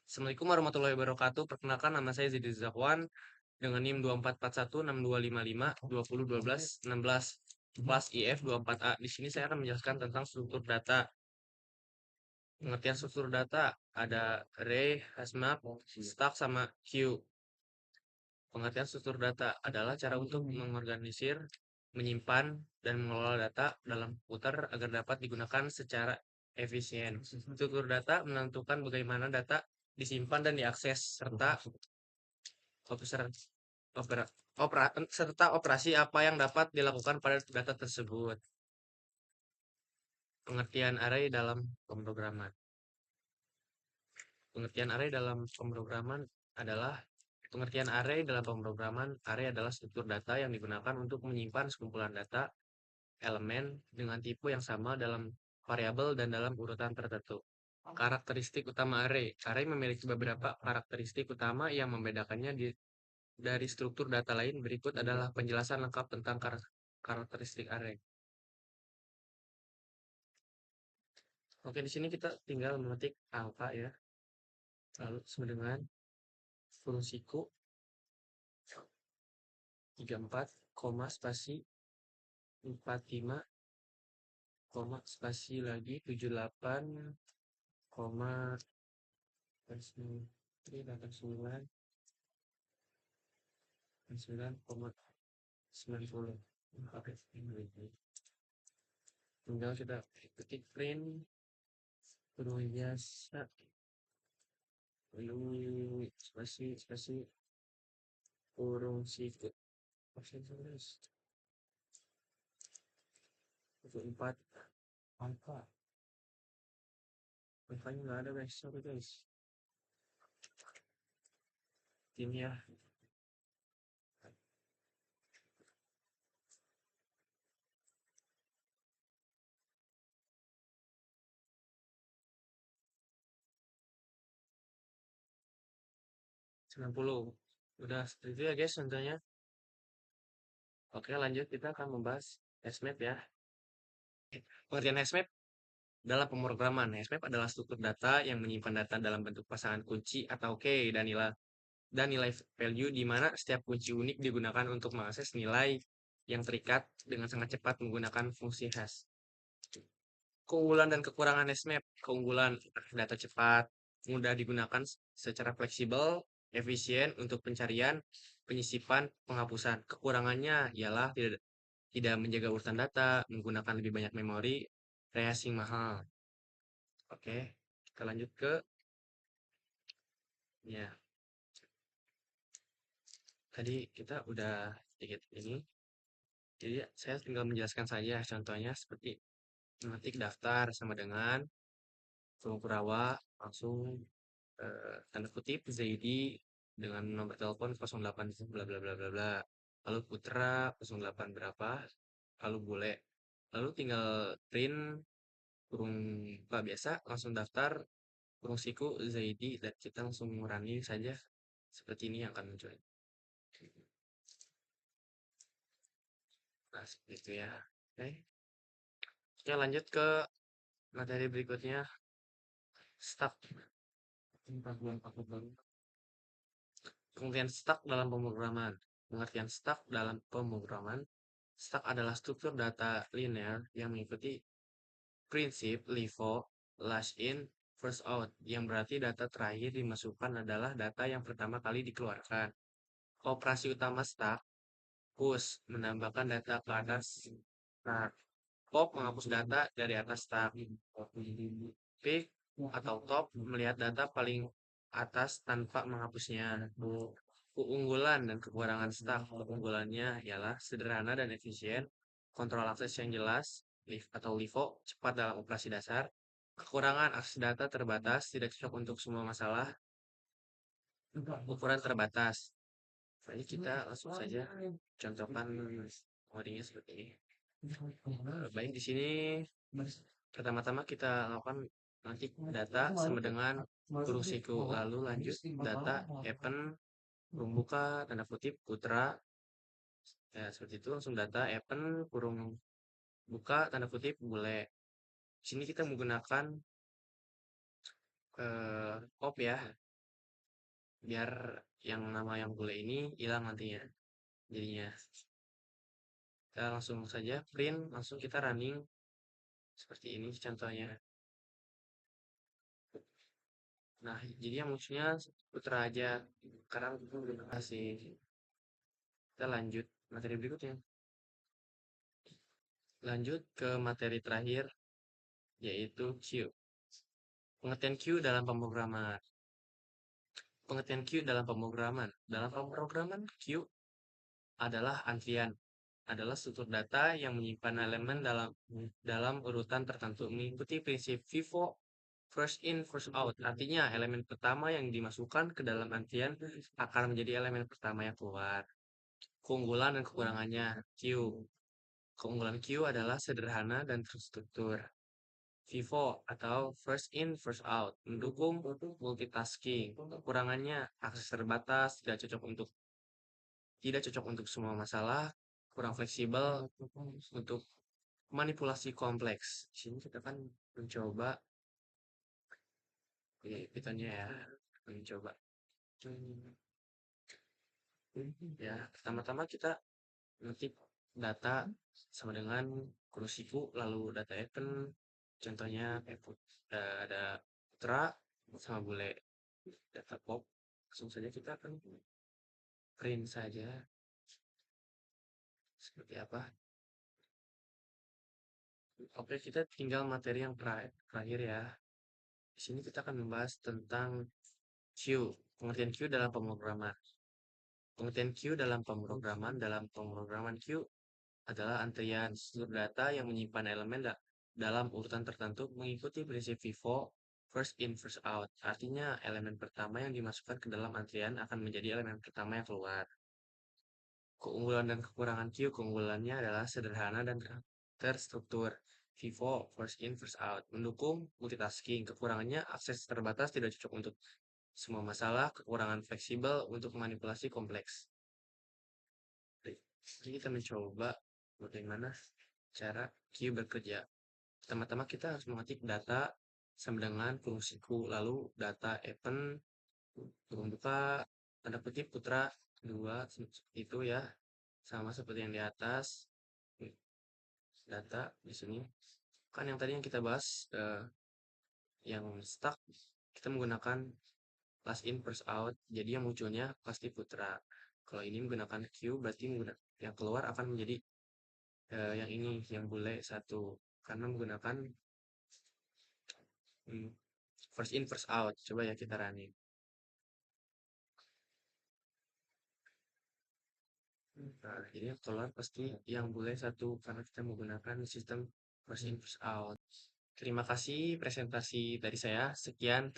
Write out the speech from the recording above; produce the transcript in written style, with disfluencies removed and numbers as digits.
Assalamualaikum warahmatullahi wabarakatuh. Perkenalkan nama saya Zidil Zakwan dengan NIM 24416255201216 kelas IF 24A. Di sini saya akan menjelaskan tentang struktur data. Pengertian struktur data ada array, hash-map, stack, sama queue. Pengertian struktur data adalah cara untuk mengorganisir, menyimpan, dan mengelola data dalam komputer agar dapat digunakan secara efisien. Struktur data menentukan bagaimana data disimpan dan diakses, serta serta operasi apa yang dapat dilakukan pada data tersebut. Pengertian array dalam pemrograman. Pengertian array dalam pemrograman adalah array adalah struktur data yang digunakan untuk menyimpan sekumpulan data elemen dengan tipe yang sama dalam variabel dan dalam urutan tertentu. Karakteristik utama array. Array memiliki beberapa karakteristik utama yang membedakannya dari struktur data lain. Berikut adalah penjelasan lengkap tentang karakteristik array. Oke, di sini kita tinggal memetik angka ya. Lalu sama dengan fungsiku 34, spasi 45, spasi lagi 78, spasi 89, 9,90. Oke, tinggal kita ketik print biasa, lalu spasi kurung siku 4 angka. Angkanya nggak ada guys, sorry guys. Ini ya. Udah seperti itu ya guys contohnya. Oke, lanjut kita akan membahas hashmap ya. Pengertian hashmap dalam pemrograman. Hashmap adalah struktur data yang menyimpan data dalam bentuk pasangan kunci atau key dan nilai value, di mana setiap kunci unik digunakan untuk mengakses nilai yang terikat dengan sangat cepat menggunakan fungsi hash. Keunggulan dan kekurangan hashmap. Keunggulan, data cepat, mudah digunakan secara fleksibel, efisien untuk pencarian, penyisipan, penghapusan. Kekurangannya ialah tidak menjaga urutan data, menggunakan lebih banyak memori, rehashing mahal. Oke, kita lanjut ke ya. Tadi kita udah sedikit ini. Jadi saya tinggal menjelaskan saja contohnya seperti mengetik daftar sama dengan Purwawa langsung tanda kutip Zaidi dengan nomor telepon 08 bla bla bla bla bla. Lalu Putra 08 berapa? Lalu bule. Lalu tinggal print kurung buka biasa, langsung daftar kurung siku Zaidi, dan kita langsung mengurangi saja seperti ini yang akan muncul. Nah, seperti itu ya. Oke. Oke, lanjut ke materi berikutnya. Stuck. Pengertian stuck dalam pemrograman. Pengertian stuck dalam pemrograman. Stuck adalah struktur data linear yang mengikuti prinsip LIFO, last in, first out, yang berarti data terakhir dimasukkan adalah data yang pertama kali dikeluarkan. Operasi utama stuck, push, menambahkan data ke atas stack. Pop, menghapus data dari atas stack. Pick atau top, melihat data paling atas tanpa menghapusnya. Keunggulan dan kekurangan stack. Keunggulannya ialah sederhana dan efisien, kontrol akses yang jelas, atau LIFO, cepat dalam operasi dasar. Kekurangan, akses data terbatas, tidak cocok untuk semua masalah, ukuran terbatas. Jadi kita langsung saja contohkan codingnya seperti ini. Baik, di sini pertama-tama kita lakukan nanti data sama dengan kurung siku, lalu lanjut data happen kurung buka tanda kutip Putra ya, seperti itu. Langsung data happen kurung buka tanda kutip bule. Di sini kita menggunakan pop ya. biar yang nama yang bule ini hilang nantinya jadinya. Kita langsung saja print, langsung kita running seperti ini contohnya. Nah, jadi yang munculnya putra aja karena itu belum kasih. Kita lanjut materi berikutnya. Lanjut ke materi terakhir yaitu Q. Pengertian Q dalam pemrograman. Pengertian Q dalam pemrograman. Dalam pemrograman Q adalah antrian, adalah struktur data yang menyimpan elemen dalam urutan tertentu mengikuti prinsip FIFO first in first out. Artinya elemen pertama yang dimasukkan ke dalam antrian akan menjadi elemen pertama yang keluar. Keunggulan dan kekurangannya Q. Keunggulan Q adalah sederhana dan terstruktur. FIFO atau first in first out mendukung multitasking. Kekurangannya akses terbatas, tidak cocok untuk semua masalah, kurang fleksibel untuk manipulasi kompleks. Di sini kita kan mencoba Pythonnya ya, mencoba. Ya, pertama-tama kita ngetik data sama dengan kurusiku, lalu data event, contohnya ada putra sama bule data pop. Langsung saja kita akan print saja seperti apa. Oke, kita tinggal materi yang terakhir ya. Di sini kita akan membahas tentang Q, pengertian Q dalam pemrograman. Pengertian Q dalam pemrograman Q adalah antrian struktur data yang menyimpan elemen dalam urutan tertentu mengikuti prinsip FIFO first in first out. Artinya elemen pertama yang dimasukkan ke dalam antrian akan menjadi elemen pertama yang keluar. Keunggulan dan kekurangan Q, keunggulannya adalah sederhana dan terstruktur. FIFO first in first out mendukung multitasking. Kekurangannya akses terbatas, tidak cocok untuk semua masalah, kekurangan fleksibel untuk manipulasi kompleks. Jadi kita mencoba bagaimana cara Q bekerja. Pertama-tama kita harus mengetik data sama dengan fungsiku, lalu data event, buka tanda kutip putra 2 itu ya, sama seperti yang di atas. Data di sini kan yang tadi yang kita bahas yang stuck kita menggunakan last in first out, jadi yang munculnya pasti putra. Kalau ini menggunakan Q berarti yang keluar akan menjadi yang ini yang bule satu karena menggunakan first in first out. Coba ya kita running. Nah, jadi yang keluar pasti yang bule satu karena kita menggunakan sistem first in first out. Terima kasih presentasi dari saya. Sekian.